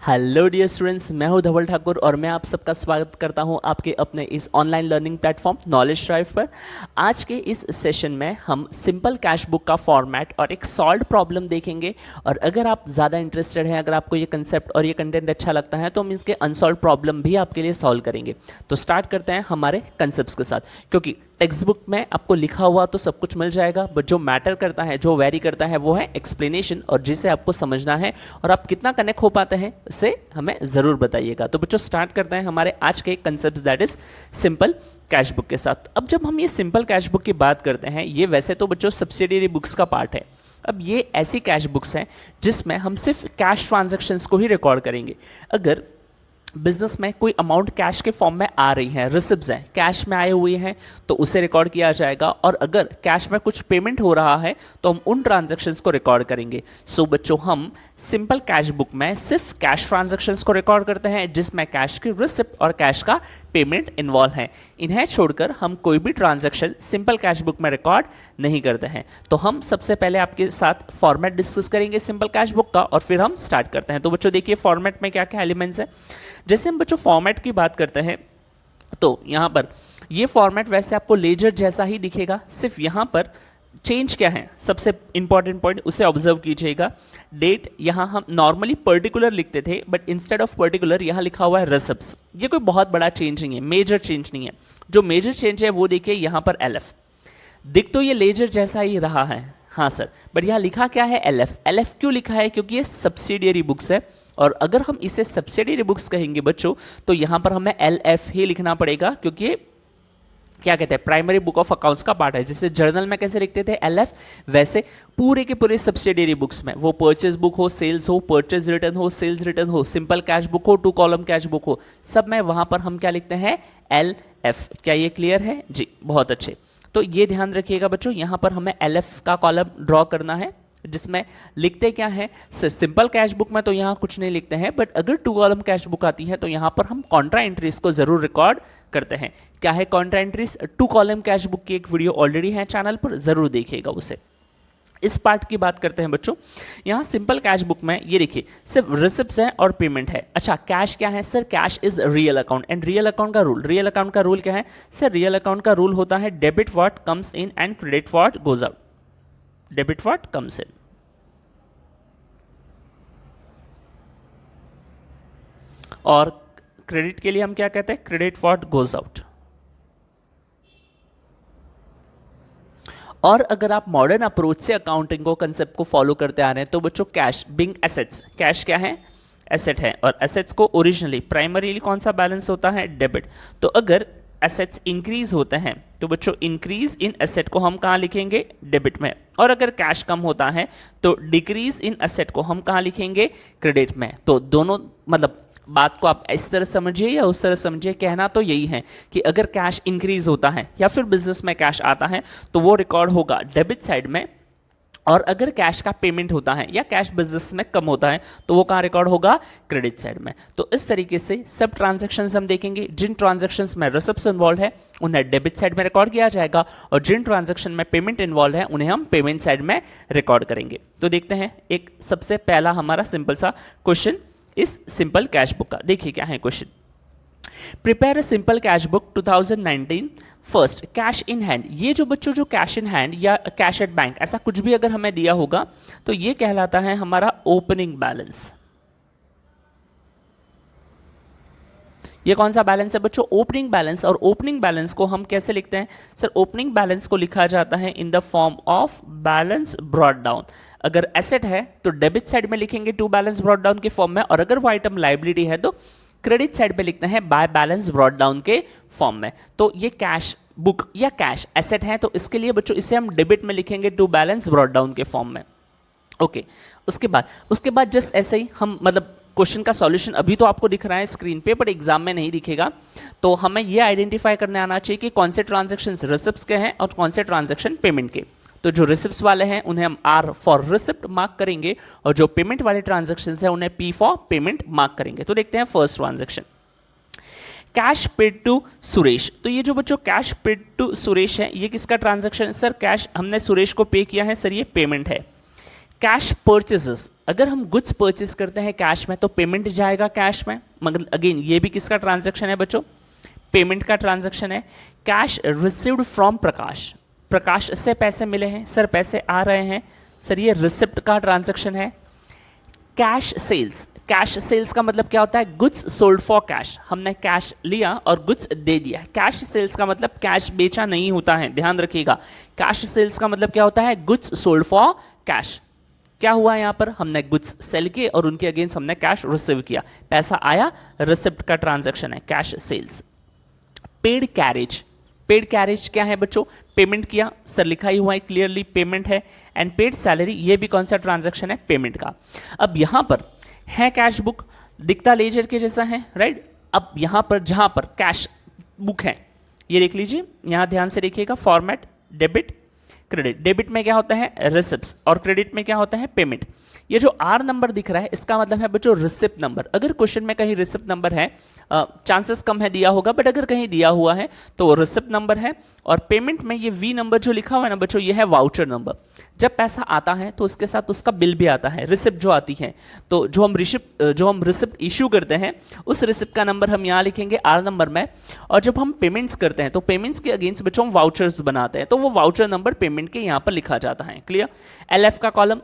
Hello dear students, मैं हूं धवल ठाकुर और मैं आप सबका स्वागत करता हूं आपके अपने इस online learning platform knowledge drive पर। आज के इस सेशन में हम सिंपल कैश बुक का फॉर्मेट और एक सॉल्व्ड प्रॉब्लम देखेंगे। और अगर आप ज़्यादा इंटरेस्टेड हैं, अगर आपको ये कंसेप्ट और ये कंटेंट अच्छा लगता है, तो हम इसके अनसॉल्व प्रॉब्लम भी आपके लिए सॉल्व करेंगे। तो स्टार्ट करते हैं हमारे कंसेप्ट्स के साथ, क्योंकि टेक्स्ट बुक में आपको लिखा हुआ तो सब कुछ मिल जाएगा, बट जो मैटर करता है, जो वेरी करता है, वो है एक्सप्लेनेशन, और जिसे आपको समझना है और आप कितना कनेक्ट हो पाते हैं इससे हमें ज़रूर बताइएगा। तो बच्चों स्टार्ट करते हैं हमारे आज के concept, that is simple cash book के साथ। अब जब हम ये सिंपल कैश बुक की बात करते हैं, ये वैसे तो बच्चों सब्सिडियरी बुक्स का पार्ट है। अब ये ऐसी कैश बुक्स हैं जिसमें हम सिर्फ कैश ट्रांजैक्शंस को ही रिकॉर्ड करेंगे। अगर बिजनेस में कोई अमाउंट कैश के फॉर्म में आ रही है, रिसिप्ट्स हैं कैश में आए हुए हैं, तो उसे रिकॉर्ड किया जाएगा। और अगर कैश में कुछ पेमेंट हो रहा है तो हम उन ट्रांजैक्शंस को रिकॉर्ड करेंगे। सो बच्चों, हम सिंपल कैश बुक में सिर्फ कैश ट्रांजैक्शंस को रिकॉर्ड करते हैं जिसमें कैश की रिसिप्ट और कैश का पेमेंट इन्वॉल्व है। इन्हें छोड़कर हम कोई भी ट्रांजैक्शन सिंपल कैश बुक में रिकॉर्ड नहीं करते हैं। तो हम सबसे पहले आपके साथ फॉर्मेट डिस्कस करेंगे सिंपल कैश बुक का, और फिर हम स्टार्ट करते हैं। तो बच्चों देखिए फॉर्मेट में क्या क्या एलिमेंट्स हैं। जैसे हम बच्चों फॉर्मेट की बात करते हैं, तो यहाँ पर ये फॉर्मेट वैसे आपको लेजर जैसा ही दिखेगा, सिर्फ यहाँ पर चेंज क्या है, सबसे इंपॉर्टेंट पॉइंट उसे ऑब्जर्व कीजिएगा। डेट यहाँ हम नॉर्मली पर्टिकुलर लिखते थे, बट इंस्टेड ऑफ पर्टिकुलर यहाँ लिखा हुआ है रिसिप्ट्स। ये कोई बहुत बड़ा चेंज नहीं है, मेजर चेंज नहीं है। जो मेजर चेंज है वो देखिए यहाँ पर LF दिख तो ये लेजर जैसा ही रहा है, हाँ सर, बट यहाँ लिखा क्या है LF। LF क्यों लिखा है? क्योंकि ये सब्सिडियरी बुक्स है, और अगर हम इसे सब्सिडियरी बुक्स कहेंगे बच्चों, तो यहाँ पर हमें LF ही लिखना पड़ेगा, क्योंकि ये क्या कहते हैं, प्राइमरी बुक ऑफ अकाउंट्स का पार्ट है। जैसे जर्नल में कैसे लिखते थे LF, वैसे पूरे के पूरे सब्सिडियरी बुक्स में, वो परचेज बुक हो, सेल्स हो, परचेज रिटर्न हो, सेल्स रिटर्न हो, सिंपल कैश बुक हो, 2 कॉलम कैश बुक हो, सब में वहां पर हम क्या लिखते हैं LF। क्या ये क्लियर है जी? बहुत अच्छे। तो ये ध्यान रखिएगा बच्चों, यहाँ पर हमें LF का कॉलम ड्रॉ करना है, जिसमें लिखते क्या है। सिंपल कैश बुक में तो यहाँ कुछ नहीं लिखते हैं, बट अगर 2 कॉलम कैश बुक आती है तो यहाँ पर हम कॉन्ट्रा एंट्रीज को जरूर रिकॉर्ड करते हैं। क्या है Contra entries? 2 column cash book की एक वीडियो ऑलरेडी है चैनल पर, जरूर देखिएगा उसे। इस पार्ट की बात करते हैं बच्चों। यहाँ सिंपल कैश बुक में ये देखिए सिर्फ रिसिप्ट्स है और पेमेंट है। अच्छा, कैश क्या है sir? Cash is real account, and real account का रूल, रियल अकाउंट का रूल क्या है सर? रियल अकाउंट का रूल होता है debit what comes in and credit what goes out. Debit what comes in और क्रेडिट के लिए हम क्या कहते हैं? Credit what goes out. और अगर आप मॉडर्न अप्रोच से अकाउंटिंग को कंसेप्ट को फॉलो करते आ रहे हैं, तो बच्चों कैश बिंग एसेट्स, कैश क्या है? एसेट है, और एसेट्स को ओरिजिनली प्राइमरीली कौन सा बैलेंस होता है? डेबिट। तो अगर एसेट्स इंक्रीज होते हैं तो बच्चों इंक्रीज इन एसेट को हम कहाँ लिखेंगे? डेबिट में। और अगर कैश कम होता है तो डिक्रीज इन एसेट को हम कहाँ लिखेंगे? क्रेडिट में। तो दोनों, मतलब बात को आप इस तरह समझिए या उस तरह समझिए, कहना तो यही है कि अगर कैश इंक्रीज होता है या फिर बिजनेस में कैश आता है तो वो रिकॉर्ड होगा डेबिट साइड में, और अगर कैश का पेमेंट होता है या कैश बिजनेस में कम होता है तो वो कहाँ रिकॉर्ड होगा? क्रेडिट साइड में। तो इस तरीके से सब ट्रांजैक्शंस हम देखेंगे। जिन ट्रांजैक्शंस में रिसिप्ट्स इन्वॉल्व है उन्हें डेबिट साइड में रिकॉर्ड किया जाएगा, और जिन ट्रांजैक्शन में पेमेंट इन्वॉल्व है उन्हें हम पेमेंट साइड में रिकॉर्ड करेंगे। तो देखते हैं एक सबसे पहला हमारा सिंपल सा क्वेश्चन इस सिंपल कैश बुक का। देखिए क्या है question. Prepare a simple cash book 2019। First, cash in hand. ये जो बच्चों जो कैश इन हैंड या कैश एट बैंक, ऐसा कुछ भी अगर हमें दिया होगा तो ये कहलाता है हमारा ओपनिंग बैलेंस। ये कौन सा बैलेंस है बच्चों? Opening balance. और ओपनिंग बैलेंस को हम कैसे लिखते हैं सर? ओपनिंग बैलेंस को लिखा जाता है in the form of balance brought down. अगर एसेट है तो डेबिट साइड में लिखेंगे टू बैलेंस ब्रॉट डाउन के फॉर्म में, और अगर वो आइटम लाइबिलिटी है तो क्रेडिट साइड पे लिखते हैं बाय बैलेंस ब्रॉट डाउन के फॉर्म में। तो ये कैश बुक या कैश एसेट है, तो इसके लिए बच्चों इसे हम डेबिट में लिखेंगे टू बैलेंस ब्रॉट डाउन के फॉर्म में। ओके, उसके बाद जस्ट ऐसे ही हम, मतलब क्वेश्चन का सॉल्यूशन अभी तो आपको दिख रहा है स्क्रीन पे, बट एग्जाम में नहीं दिखेगा। तो हमें ये आइडेंटिफाई करने आना चाहिए कि कौन से ट्रांजैक्शंस रिसिप्ट्स के हैं और कौन से ट्रांजैक्शन पेमेंट के। तो जो रिसिप्ट्स वाले हैं उन्हें हम R फॉर रिसिप्ट मार्क करेंगे, और जो पेमेंट वाले ट्रांजैक्शंस हैं उन्हें P फॉर पेमेंट मार्क करेंगे। तो देखते हैं first transaction, cash paid to Suresh. तो ये जो बच्चों कैश पेड टू सुरेश है, ये किसका ट्रांजैक्शन है सर? कैश हमने सुरेश को पे किया है सर, ये पेमेंट है। कैश परचेजेस, अगर हम गुड्स परचेज करते हैं कैश में तो पेमेंट जाएगा कैश में, मगर अगेन ये भी किसका ट्रांजैक्शन है बच्चों, पेमेंट का ट्रांजैक्शन है। कैश रिसीव्ड फ्रॉम प्रकाश, प्रकाश से पैसे मिले हैं सर, पैसे आ रहे हैं सर, ये रिसिप्ट का ट्रांजैक्शन है। कैश सेल्स, कैश सेल्स का मतलब क्या होता है, गुड्स सोल्ड फॉर कैश, हमने कैश लिया और गुड्स दे दिया। कैश सेल्स का मतलब कैश बेचा नहीं होता है, ध्यान रखिएगा। कैश सेल्स का मतलब क्या होता है, गुड्स सोल्ड फॉर कैश। क्या हुआ यहाँ पर, हमने गुड्स सेल किए और उनके अगेंस्ट हमने कैश रिसीव किया, पैसा आया, रिसिप्ट का ट्रांजैक्शन है cash sales. Paid carriage, paid carriage क्या है बच्चों, पेमेंट किया सर, लिखा ही हुआ है क्लियरली पेमेंट है। एंड पेड सैलरी, ये भी कौन सा ट्रांजैक्शन है, पेमेंट का। अब यहाँ पर है कैश बुक, दिखता लेजर के जैसा है, राइट। अब यहाँ पर जहाँ पर कैश बुक है, ये देख लीजिए, यहाँ ध्यान से देखिएगा, फॉर्मेट डेबिट क्रेडिट। डेबिट में क्या होता है, रिसिप्ट्स, और क्रेडिट में क्या होता है, पेमेंट। ये जो आर नंबर दिख रहा है इसका मतलब है बच्चों रिसिप्ट नंबर। अगर क्वेश्चन में कहीं रिसिप्ट नंबर है, चांसेस कम है दिया होगा, बट अगर कहीं दिया हुआ है तो रिसिप्ट नंबर है। और पेमेंट में ये वी नंबर जो लिखा हुआ है ना बच्चों, ये है वाउचर नंबर। जब पैसा आता है तो उसके साथ उसका बिल भी आता है, रिसिप्ट जो आती है, तो जो हम रिसिप्ट इशू करते हैं उस रिसिप्ट का नंबर हम यहाँ लिखेंगे आर नंबर में। और जब हम पेमेंट्स करते हैं तो पेमेंट्स के अगेंस्ट बच्चों हम वाउचर्स बनाते हैं, तो वो वाउचर नंबर पेमेंट के यहाँ पर लिखा जाता है, क्लियर। एलएफ का column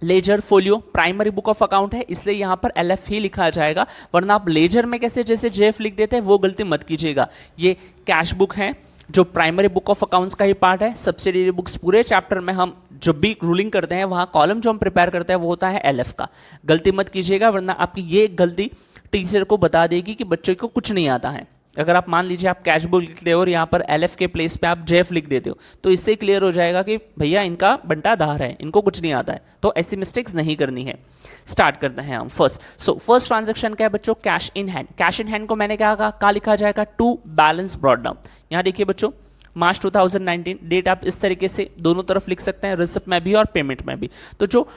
ledger folio, primary book of account है इसलिए यहाँ पर एलएफ ही लिखा जाएगा, वरना आप लेजर में कैसे जैसे जेएफ लिख देते हैं वो गलती मत कीजिएगा। ये कैश बुक है जो प्राइमरी बुक ऑफ अकाउंट्स का ही पार्ट है। सब्सिडियरी बुक्स पूरे चैप्टर में हम जब भी रूलिंग करते हैं वहाँ कॉलम जो हम प्रिपेयर करते हैं वो होता है एलएफ का, गलती मत कीजिएगा, वरना आपकी ये गलती टीचर को बता देगी कि बच्चों को कुछ नहीं आता है। अगर आप मान लीजिए आप कैश बुक लिखते हो और यहाँ पर एलएफ के प्लेस पे आप जेएफ लिख देते हो तो इससे क्लियर हो जाएगा कि भैया इनका बंटा धार है, इनको कुछ नहीं आता है, तो ऐसी मिस्टेक्स नहीं करनी है। स्टार्ट करते हैं हम फर्स्ट। फर्स्ट ट्रांजैक्शन क्या है बच्चों, cash in hand. Cash in hand को मैंने क्या कहा, क्या लिखा जाएगा, टू बैलेंस ब्रॉट डाउन। यहाँ देखिए बच्चों, मार्च 2019 डेट आप इस तरीके से दोनों तरफ लिख सकते हैं, रिसिप्ट में भी और पेमेंट में भी। तो जो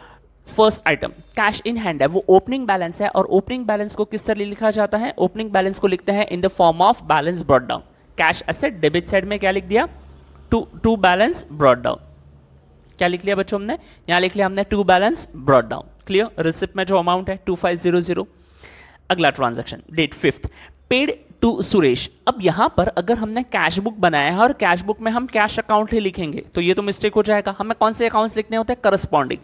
first item cash in hand है वो ओपनिंग बैलेंस है, और ओपनिंग बैलेंस को किस तरह लिखा जाता है, ओपनिंग बैलेंस को लिखते हैं in the form of balance brought down. Cash asset debit side में क्या लिख दिया, टू बैलेंस ब्रॉट डाउन। क्या लिख लिया बच्चों हमने, यहाँ लिख लिया हमने to balance brought down, clear. Receipt में जो अमाउंट है 2500। अगला transaction date 5th, paid to Suresh. अब यहाँ पर अगर हमने कैश बुक बनाया है और कैश बुक में हम कैश अकाउंट ही लिखेंगे तो ये तो मिस्टेक हो जाएगा। हमें कौन से अकाउंट्स लिखने होते हैं, करस्पॉन्डिंग।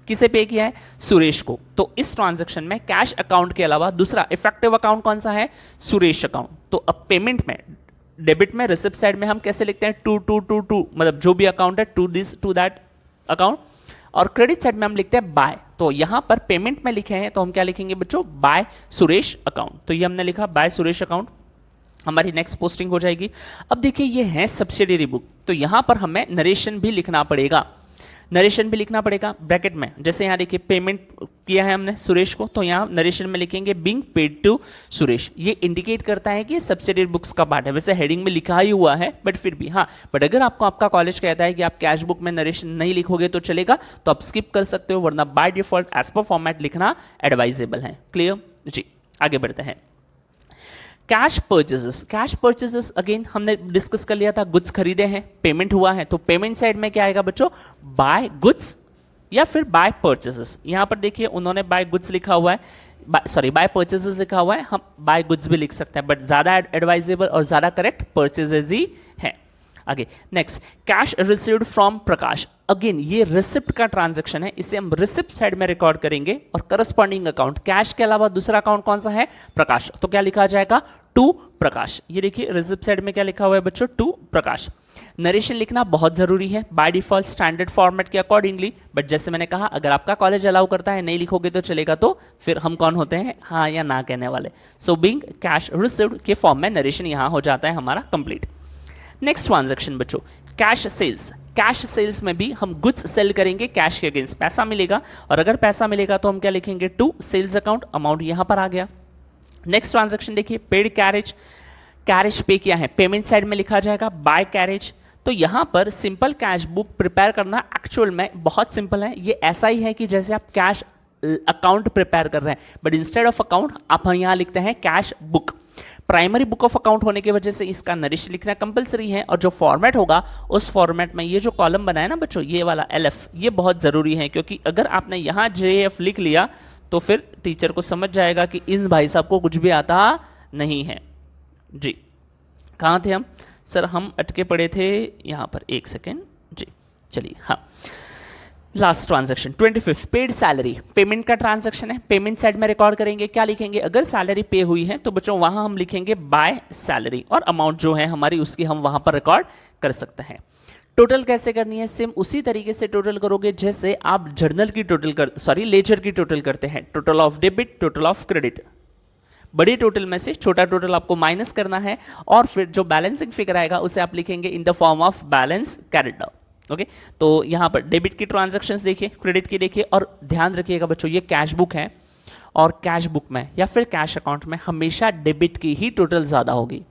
किसे पे किया है, सुरेश को। तो इस ट्रांजैक्शन में कैश अकाउंट के अलावा दूसरा इफेक्टिव अकाउंट कौन सा है, सुरेश अकाउंट। तो अब पेमेंट में डेबिट में रिसिप्ट साइड में हम कैसे लिखते हैं, टू मतलब जो भी अकाउंट है टू दैट अकाउंट। और क्रेडिट साइड में हम लिखते हैं बाय। तो यहां पर पेमेंट में लिखे हैं तो हम क्या लिखेंगे बच्चों, बाय सुरेश अकाउंट। तो ये हमने लिखा बाय सुरेश अकाउंट, हमारी नेक्स्ट पोस्टिंग हो जाएगी। अब देखिए ये है सब्सिडियरी बुक, तो यहां पर हमें नरेशन भी लिखना पड़ेगा, नरेशन भी लिखना पड़ेगा ब्रैकेट में। जैसे यहाँ देखिए पेमेंट किया है हमने सुरेश को, तो यहाँ नरेशन में लिखेंगे बीइंग पेड टू सुरेश। ये इंडिकेट करता है कि सब्सिडियरी बुक्स का पार्ट है, वैसे हेडिंग में लिखा ही हुआ है बट फिर भी हाँ। बट अगर आपको आपका कॉलेज कहता है कि आप कैश बुक में नरेशन नहीं लिखोगे तो चलेगा, तो आप स्किप कर सकते हो, वरना by default as per format लिखना एडवाइजेबल है, क्लियर जी। आगे बढ़ते हैं, cash purchases. Cash purchases again हमने डिस्कस कर लिया था, गुड्स खरीदे हैं, पेमेंट हुआ है, तो पेमेंट साइड में क्या आएगा बच्चों, बाय गुड्स या फिर बाय परचेजेस। यहाँ पर देखिए उन्होंने बाय गुड्स लिखा हुआ है, बाय परचेजेस लिखा हुआ है, हम बाय गुड्स भी लिख सकते हैं, बट ज़्यादा एडवाइजेबल और ज़्यादा करेक्ट परचेजेस ही है। आगे next, cash received from Prakash. Again ये रिसिप्ट का ट्रांजैक्शन है, इसे हम रिसिप्ट साइड में रिकॉर्ड करेंगे। और करस्पॉन्डिंग अकाउंट कैश के अलावा दूसरा अकाउंट कौन सा है, प्रकाश। तो क्या लिखा जाएगा, टू प्रकाश। ये देखिए रिसिप्ट साइड में क्या लिखा हुआ है बच्चों, टू प्रकाश। नरेशन लिखना बहुत जरूरी है बाय डिफॉल्ट स्टैंडर्ड फॉर्मेट के अकॉर्डिंगली, बट जैसे मैंने कहा अगर आपका कॉलेज अलाउ करता है नहीं लिखोगे तो चलेगा, तो फिर हम कौन होते हैं, हाँ या ना कहने वाले। सो बीइंग कैश रिसीव्ड के फॉर्म में नरेशन यहाँ हो जाता है हमारा कंप्लीट। नेक्स्ट ट्रांजैक्शन बच्चों, कैश सेल्स। कैश सेल्स में भी हम गुड्स सेल करेंगे, कैश के अगेंस्ट पैसा मिलेगा, और अगर पैसा मिलेगा तो हम क्या लिखेंगे, टू सेल्स अकाउंट। अमाउंट यहां पर आ गया। नेक्स्ट ट्रांजैक्शन देखिए, पेड कैरेज। कैरेज पे किया है, पेमेंट साइड में लिखा जाएगा बाय कैरेज। तो यहां पर सिंपल कैश बुक प्रिपेयर करना एक्चुअल में बहुत सिंपल है। ये ऐसा ही है कि जैसे आप कैश अकाउंट प्रिपेयर कर रहे हैं, बट इंस्टेड ऑफ अकाउंट आप यहाँ लिखते हैं cash book. Primary book of account होने की वजह से इसका नरिश लिखना कंपलसरी है, और जो फॉर्मेट होगा उस फॉर्मेट में ये जो कॉलम बनाया ना बच्चों, ये वाला LF, ये बहुत ज़रूरी है, क्योंकि अगर आपने यहाँ JF लिख लिया तो फिर टीचर को समझ जाएगा कि इन भाई साहब को कुछ भी आता नहीं है जी। कहाँ थे हम सर? हम अटके पड़े थे यहाँ पर, एक सेकेंड जी, चलिए हाँ। Last transaction 25 paid salary, payment का ट्रांजैक्शन है, पेमेंट साइड में रिकॉर्ड करेंगे, क्या लिखेंगे? अगर सैलरी पे हुई है तो बच्चों वहां हम लिखेंगे बाय सैलरी, और अमाउंट जो है हमारी उसकी हम वहां पर रिकॉर्ड कर सकते हैं। टोटल कैसे करनी है? सेम उसी तरीके से टोटल करोगे जैसे आप जर्नल की टोटल लेजर की टोटल करते हैं। Total of debit, total of credit, बड़ी टोटल में से छोटा टोटल आपको माइनस करना है, और फिर जो बैलेंसिंग फिगर आएगा उसे आप लिखेंगे in the form of balance carried out. Okay, तो यहाँ पर डेबिट की ट्रांजैक्शंस देखिए, क्रेडिट की देखिए, और ध्यान रखिएगा बच्चों ये कैश बुक है, और कैश बुक में या फिर कैश अकाउंट में हमेशा डेबिट की ही टोटल ज़्यादा होगी।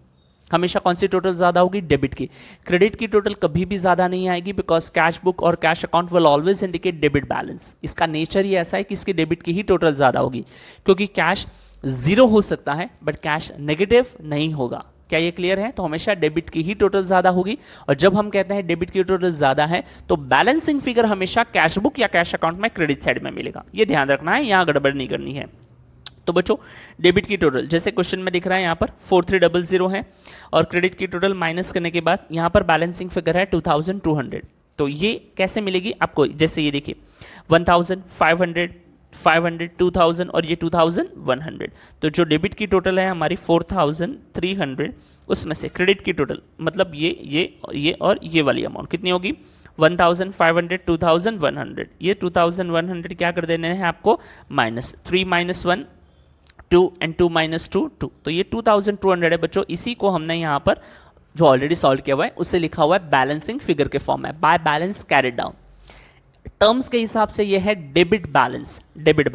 हमेशा कौन सी टोटल ज़्यादा होगी? डेबिट की। क्रेडिट की टोटल कभी भी ज़्यादा नहीं आएगी, बिकॉज कैश बुक और cash account will always indicate debit balance. इसका नेचर ही ऐसा है कि इसकी डेबिट की ही टोटल ज़्यादा होगी, क्योंकि कैश जीरो हो सकता है बट कैश नेगेटिव नहीं होगा। क्या ये क्लियर है? तो हमेशा डेबिट की ही टोटल ज़्यादा होगी, और जब हम कहते हैं डेबिट की टोटल ज़्यादा है तो बैलेंसिंग फिगर हमेशा कैश बुक या कैश अकाउंट में क्रेडिट साइड में मिलेगा। ये ध्यान रखना है, यहाँ गड़बड़ नहीं करनी है। तो बच्चों डेबिट की टोटल जैसे क्वेश्चन में दिख रहा है यहाँ पर 4300 है, और क्रेडिट की टोटल माइनस करने के बाद यहाँ पर बैलेंसिंग फिगर है 2200। तो ये कैसे मिलेगी आपको? जैसे ये देखिए 1500, 500, 2000 और ये 2100। तो जो डेबिट की टोटल है हमारी 4300, उसमें से क्रेडिट की टोटल मतलब ये और ये वाली अमाउंट कितनी होगी? 1500, 2100। ये 2100 क्या कर देने हैं आपको? Minus 3 - 1 2 and 2 - 2 2। तो ये 2200 है बच्चों। इसी को हमने यहाँ पर जो ऑलरेडी सॉल्व किया हुआ है उसे लिखा हुआ है बैलेंसिंग फिगर के फॉर्म में, by balance carried down. Terms के हिसाब से ये है डेबिट बैलेंस। डेबिट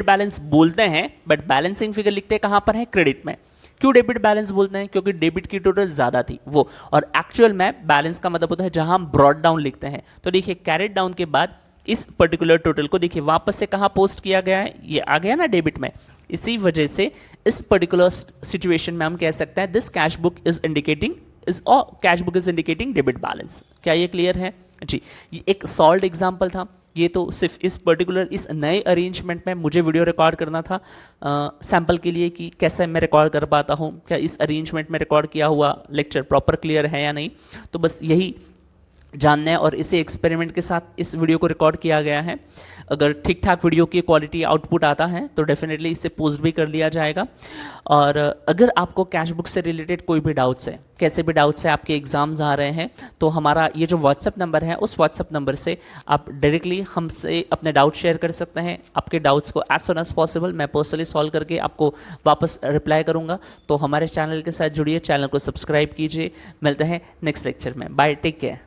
बैलेंस बोलते हैं बट बैलेंसिंग फिगर लिखते कहां पर है? क्रेडिट में। क्यों डेबिट बैलेंस बोलते हैं? क्योंकि डेबिट की टोटल ज्यादा थी वो, और एक्चुअल में बैलेंस का मतलब होता है जहां हम ब्रॉड डाउन लिखते हैं। तो देखिए कैरिड डाउन के बाद इस पर्टिकुलर टोटल को देखिए वापस से कहां पोस्ट किया गया है? ये आ गया ना डेबिट में। इसी वजह से इस पर्टिकुलर सिचुएशन में हम कह सकते हैं this cash book is indicating debit balance. क्या ये क्लियर है जी? ये एक सॉल्व एग्जाम्पल था। ये तो सिर्फ इस पर्टिकुलर इस नए अरेंजमेंट में मुझे वीडियो रिकॉर्ड करना था सैम्पल के लिए कि कैसे मैं रिकॉर्ड कर पाता हूँ, क्या इस अरेंजमेंट में रिकॉर्ड किया हुआ लेक्चर प्रॉपर क्लियर है या नहीं। तो बस यही जानना है, और इसे एक्सपेरिमेंट के साथ इस वीडियो को रिकॉर्ड किया गया है। अगर ठीक ठाक वीडियो की क्वालिटी आउटपुट आता है तो डेफिनेटली इसे पोस्ट भी कर दिया जाएगा। और अगर आपको कैश बुक से रिलेटेड कोई भी डाउट्स है, कैसे भी डाउट्स है, आपके एग्जाम्स आ रहे हैं, तो हमारा ये जो व्हाट्सएप नंबर है उस व्हाट्सएप नंबर से आप डायरेक्टली हमसे अपने डाउट शेयर कर सकते हैं। आपके डाउट्स को एज सुन एज पॉसिबल मैं पर्सनली सॉल्व करके आपको वापस रिप्लाई करूँगा। तो हमारे चैनल के साथ जुड़िए, चैनल को सब्सक्राइब कीजिए। मिलते हैं नेक्स्ट लेक्चर में। Bye, take care.